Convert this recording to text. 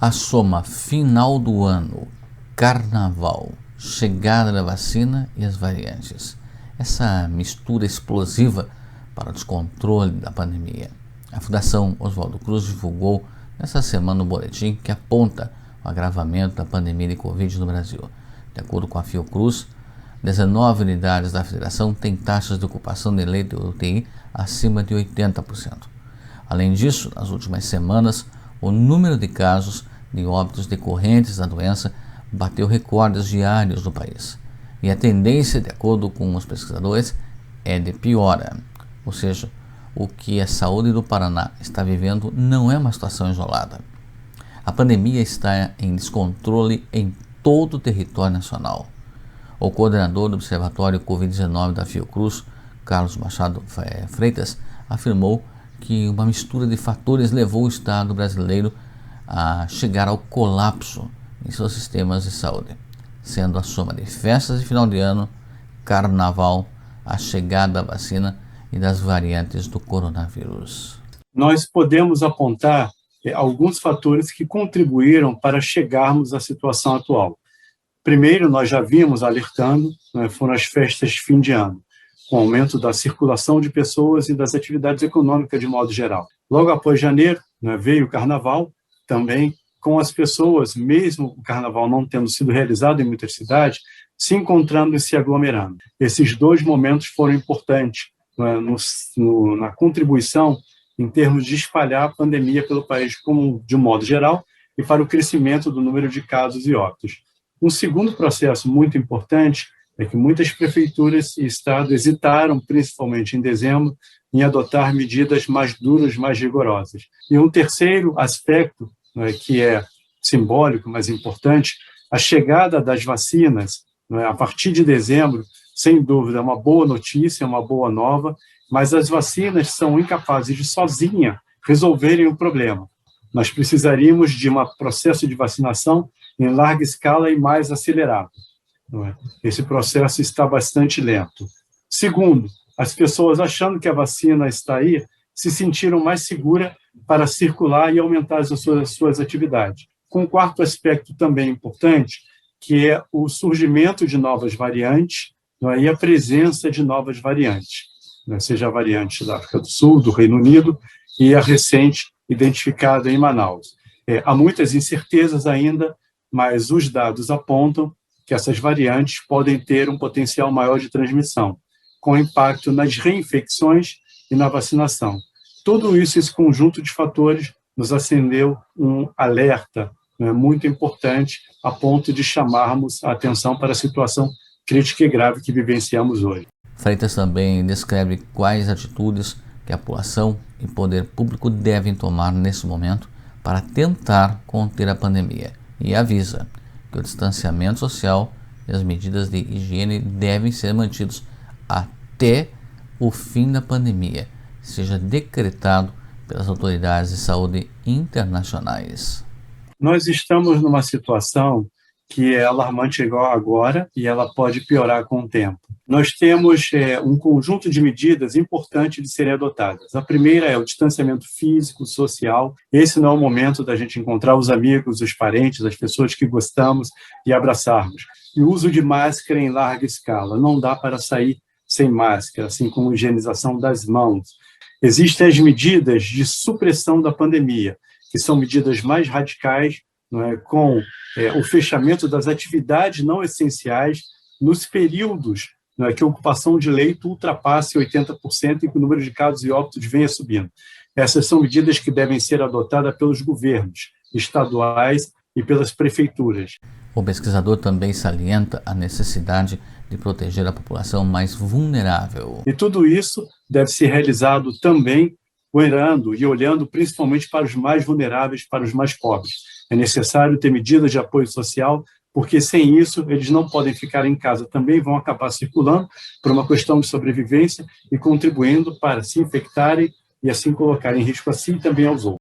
A soma final do ano, carnaval, chegada da vacina e as variantes. Essa mistura explosiva para o descontrole da pandemia. A Fundação Oswaldo Cruz divulgou nesta semana um boletim que aponta o agravamento da pandemia de Covid no Brasil. De acordo com a Fiocruz, 19 unidades da federação têm taxas de ocupação de leito de UTI acima de 80%. Além disso, nas últimas semanas, o número de casos de óbitos decorrentes da doença bateu recordes diários no país. E a tendência, de acordo com os pesquisadores, é de piora. Ou seja, o que a saúde do Paraná está vivendo não é uma situação isolada. A pandemia está em descontrole em todo o território nacional. O coordenador do Observatório Covid-19 da Fiocruz, Carlos Machado Freitas, afirmou que uma mistura de fatores levou o Estado brasileiro a chegar ao colapso em seus sistemas de saúde, sendo a soma de festas de final de ano, carnaval, a chegada da vacina e das variantes do coronavírus. Nós podemos apontar alguns fatores que contribuíram para chegarmos à situação atual. Primeiro, nós já vimos alertando, foram as festas de fim de ano, com o aumento da circulação de pessoas e das atividades econômicas de modo geral. Logo após janeiro, veio o carnaval, também com as pessoas, mesmo o carnaval não tendo sido realizado em muitas cidades, se encontrando e se aglomerando. Esses dois momentos foram importantes na contribuição em termos de espalhar a pandemia pelo país de um modo geral e para o crescimento do número de casos e óbitos. Um segundo processo muito importante é que muitas prefeituras e estados hesitaram, principalmente em dezembro, em adotar medidas mais duras, mais rigorosas. E um terceiro aspecto, que é simbólico, mas importante, a chegada das vacinas, a partir de dezembro, sem dúvida, é uma boa notícia, uma boa nova, mas as vacinas são incapazes de, sozinha, resolverem o problema. Nós precisaríamos de um processo de vacinação em larga escala e mais acelerado. Esse processo está bastante lento. Segundo, as pessoas, achando que a vacina está aí, se sentiram mais seguras para circular e aumentar as suas atividades. Com um quarto aspecto também importante, que é o surgimento de novas variantes e a presença de novas variantes, seja a variante da África do Sul, do Reino Unido e a recente identificada em Manaus. Há muitas incertezas ainda, mas os dados apontam que essas variantes podem ter um potencial maior de transmissão, com impacto nas reinfecções e na vacinação. Tudo isso, esse conjunto de fatores, nos acendeu um alerta muito importante, a ponto de chamarmos a atenção para a situação crítica e grave que vivenciamos hoje. Freitas também descreve quais atitudes que a população e poder público devem tomar nesse momento para tentar conter a pandemia e avisa que o distanciamento social e as medidas de higiene devem ser mantidos até o fim da pandemia, seja decretado pelas autoridades de saúde internacionais. Nós estamos numa situação que é alarmante igual agora e ela pode piorar com o tempo. Nós temos um conjunto de medidas importantes de serem adotadas. A primeira é o distanciamento físico, social. Esse não é o momento da gente encontrar os amigos, os parentes, as pessoas que gostamos e abraçarmos. E o uso de máscara em larga escala. Não dá para sair sem máscara, assim como a higienização das mãos. Existem as medidas de supressão da pandemia, que são medidas mais radicais, com o fechamento das atividades não essenciais nos períodos que a ocupação de leito ultrapasse 80% e que o número de casos e óbitos venha subindo. Essas são medidas que devem ser adotadas pelos governos estaduais e pelas prefeituras. O pesquisador também salienta a necessidade de proteger a população mais vulnerável. E tudo isso deve ser realizado também olhando principalmente para os mais vulneráveis, para os mais pobres. É necessário ter medidas de apoio social, porque sem isso eles não podem ficar em casa, também vão acabar circulando por uma questão de sobrevivência e contribuindo para se infectarem e assim colocarem em risco a si e também aos outros.